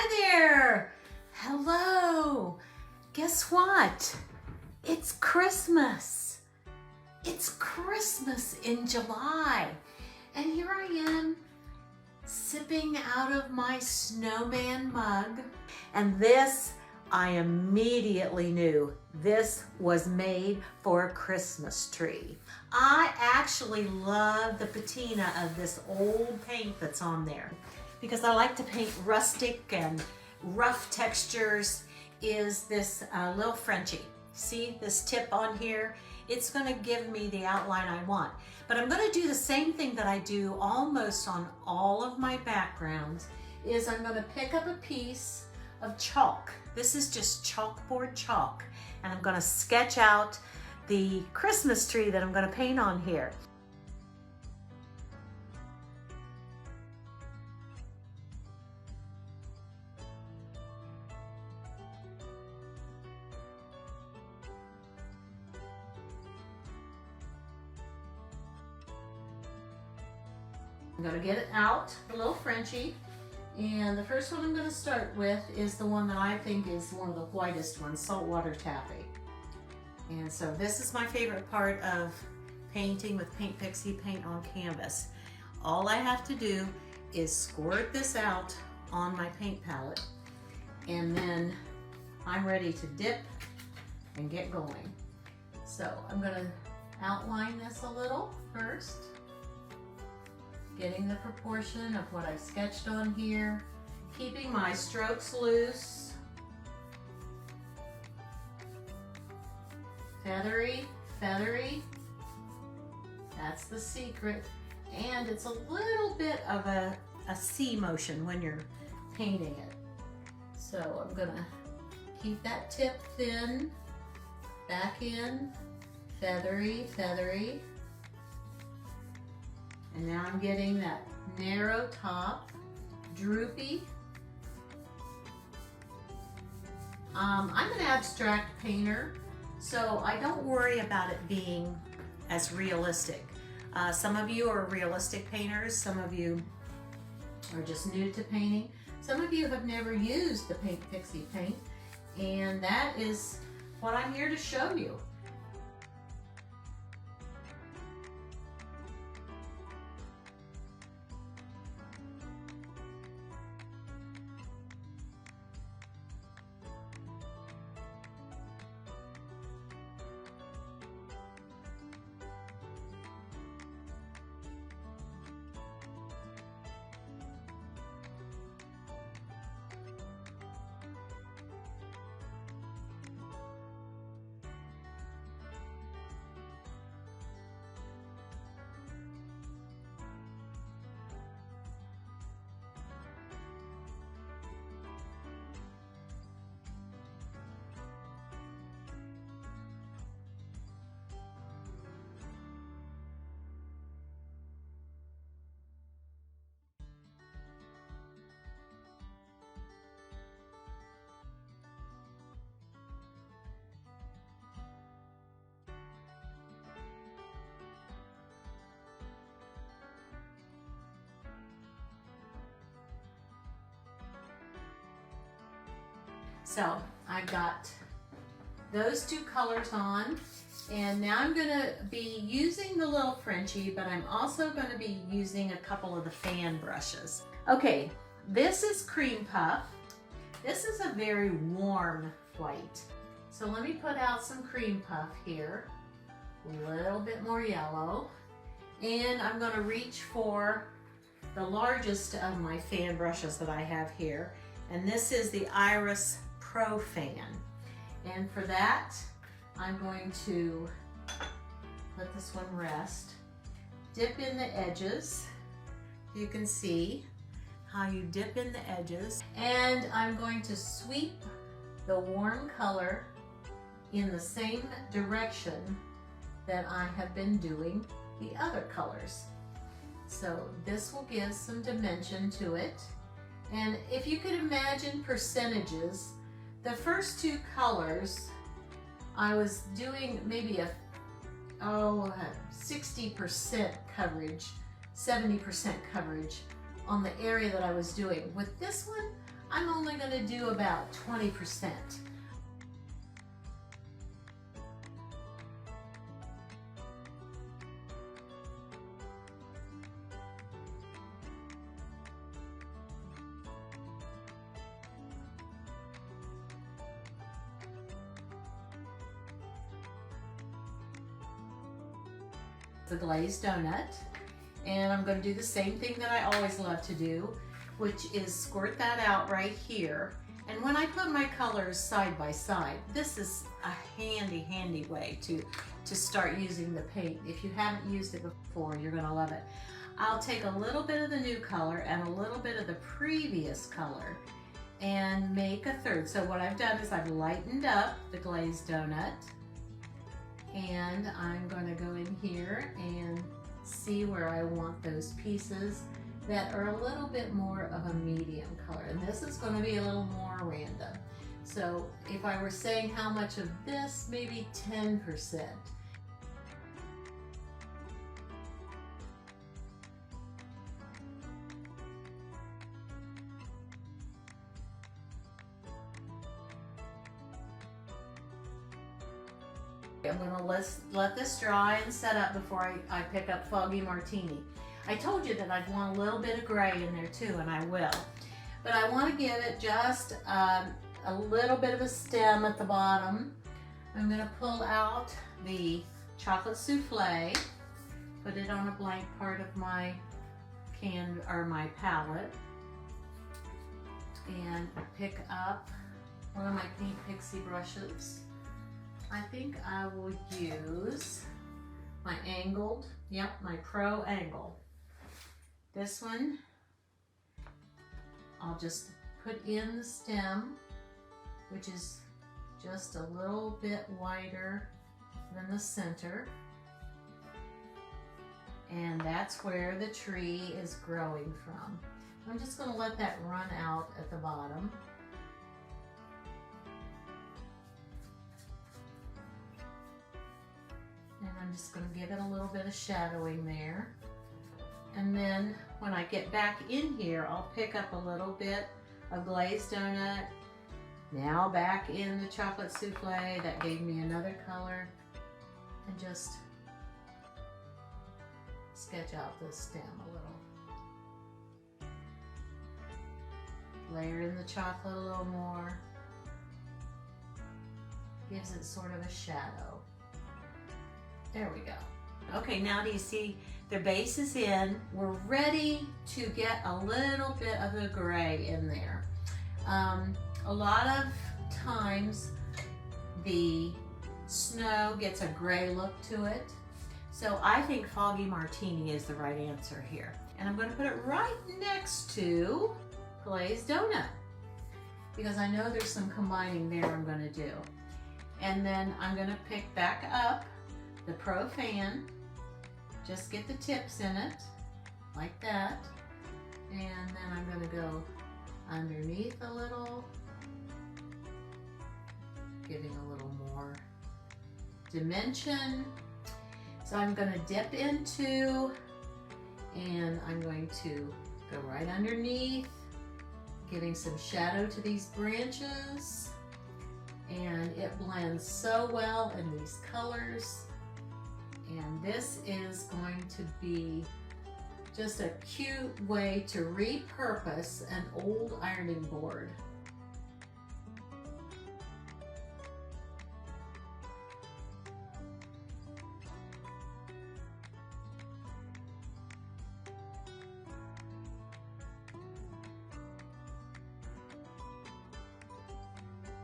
Hi there! Hello! Guess what? It's Christmas! It's Christmas in July. And here I am sipping out of my snowman mug. And this, I immediately knew this was made for a Christmas tree. I actually love the patina of this old paint that's on there because I like to paint rustic and rough textures. Is this little Frenchie. See this tip on here? It's gonna give me the outline I want. But I'm gonna do the same thing that I do almost on all of my backgrounds, is I'm gonna pick up a piece of chalk. This is just chalkboard chalk. And I'm gonna sketch out the Christmas tree that I'm gonna paint on here. I'm gonna get it out, the little Frenchie. And the first one I'm gonna start with is the one that I think is one of the whitest ones, saltwater taffy. And so this is my favorite part of painting with Paint Pixie paint on canvas. All I have to do is squirt this out on my paint palette, and then I'm ready to dip and get going. So I'm gonna outline this a little first, getting the proportion of what I've sketched on here, keeping my strokes loose. Feathery, feathery, that's the secret. And it's a little bit of a C motion when you're painting it. So I'm gonna keep that tip thin, back in, feathery, feathery. And now I'm getting that narrow top, droopy. I'm an abstract painter, so I don't worry about it being as realistic. Some of you are realistic painters, some of you are just new to painting. Some of you have never used the Paint Pixie paint, and that is what I'm here to show you. So I've got those two colors on, and now I'm gonna be using the little Frenchie, but I'm also gonna be using a couple of the fan brushes. Okay, this is Cream Puff. This is a very warm white. So let me put out some Cream Puff here, a little bit more yellow, and I'm gonna reach for the largest of my fan brushes that I have here, and this is the Iris Pro Fan. And for that, I'm going to let this one rest. Dip in the edges. You can see how you dip in the edges. And I'm going to sweep the warm color in the same direction that I have been doing the other colors. So this will give some dimension to it. And if you could imagine percentages, the first two colors, I was doing maybe a 60% coverage, 70% coverage on the area that I was doing. With this one, I'm only going to do about 20%. The glazed donut, and I'm going to do the same thing that I always love to do, which is squirt that out right here. And when I put my colors side by side, this is a handy way to start using the paint. If you haven't used it before, you're going to love it. I'll take a little bit of the new color and a little bit of the previous color and make a third. So what I've done is I've lightened up the glazed donut, and I'm going to go in here and see where I want those pieces that are a little bit more of a medium color. And this is going to be a little more random. So if I were saying how much of this, maybe 10%. I'm going to let this dry and set up before I pick up Foggy Martini. I told you that I'd want a little bit of gray in there too, and I will. But I want to give it just a little bit of a stem at the bottom. I'm going to pull out the chocolate souffle, put it on a blank part of my my palette, and pick up one of my Paint Pixie brushes. I think I will use my angled, my Pro Angle. This one, I'll just put in the stem, which is just a little bit wider than the center. And that's where the tree is growing from. I'm just going to let that run out at the bottom. And I'm just going to give it a little bit of shadowing there. And then when I get back in here, I'll pick up a little bit of glazed donut. Now back in the chocolate souffle, that gave me another color. And just sketch out the stem a little. Layer in the chocolate a little more. Gives it sort of a shadow. There we go. Okay, now do you see the base is in? We're ready to get a little bit of the gray in there. A lot of times the snow gets a gray look to it. So I think Foggy Martini is the right answer here. And I'm going to put it right next to glazed donut, because I know there's some combining there I'm going to do. And then I'm going to pick back up the Pro Fan, just get the tips in it, like that. And then I'm going to go underneath a little, giving a little more dimension. So I'm going to dip into, and I'm going to go right underneath, giving some shadow to these branches. And it blends so well in these colors. And this is going to be just a cute way to repurpose an old ironing board.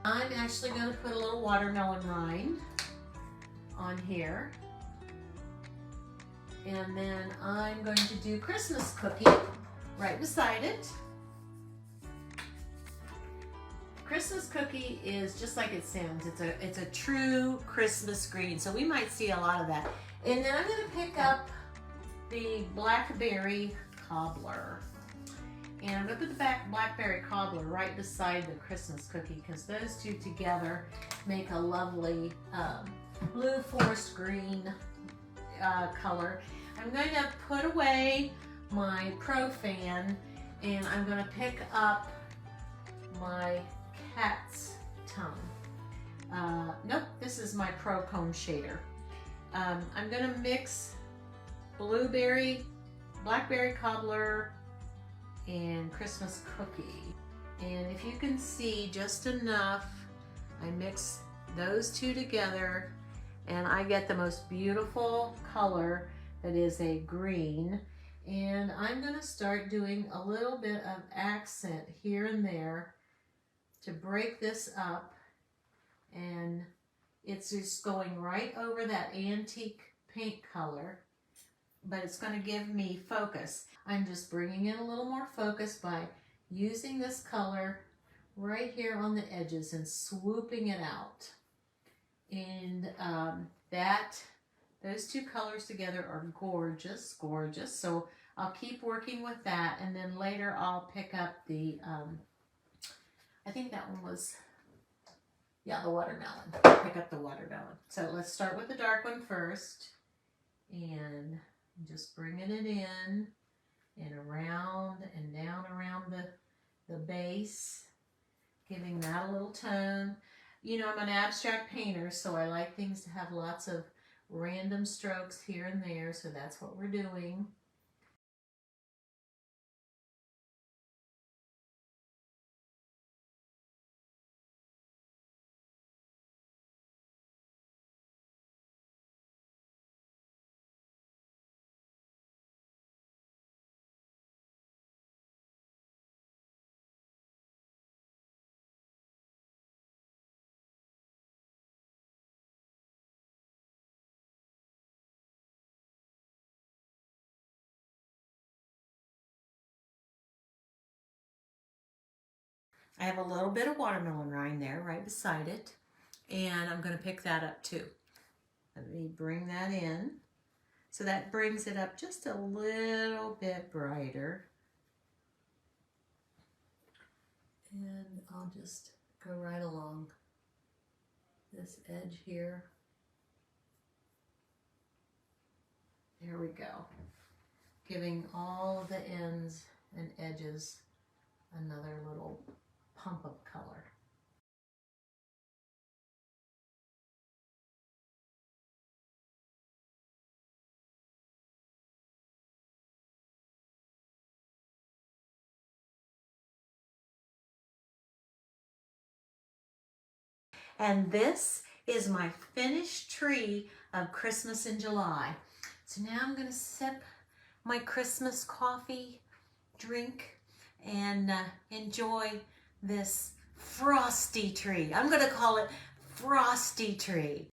I'm actually going to put a little watermelon rind on here. And then I'm going to do Christmas cookie right beside it. Christmas cookie is just like it sounds. It's a true Christmas green. So we might see a lot of that. And then I'm going to pick up the blackberry cobbler. And I'm going to put the blackberry cobbler right beside the Christmas cookie, because those two together make a lovely blue forest green color. I'm going to put away my Pro Fan, and I'm going to pick up my cat's tongue. Nope, this is my Pro Cone shader. I'm gonna mix blueberry, blackberry cobbler, and Christmas cookie. And if you can see just enough, I mix those two together and I get the most beautiful color that is a green. And I'm gonna start doing a little bit of accent here and there to break this up. And it's just going right over that antique paint color, but it's going to give me focus. I'm just bringing in a little more focus by using this color right here on the edges and swooping it out. And those two colors together are gorgeous, gorgeous. So I'll keep working with that, and then later I'll pick up the, I think that one was, yeah, the watermelon. Pick up the watermelon. So let's start with the dark one first. And just bringing it in and around and down around the base. Giving that a little tone. You know, I'm an abstract painter, so I like things to have lots of random strokes here and there. So that's what we're doing. I have a little bit of watermelon rind there right beside it, and I'm going to pick that up too. Let me bring that in. So that brings it up just a little bit brighter. And I'll just go right along this edge here. There we go. Giving all of the ends and edges another little pump of color. And this is my finished tree of Christmas in July. So now I'm going to sip my Christmas coffee drink and enjoy this frosty tree. I'm going to call it Frosty Tree.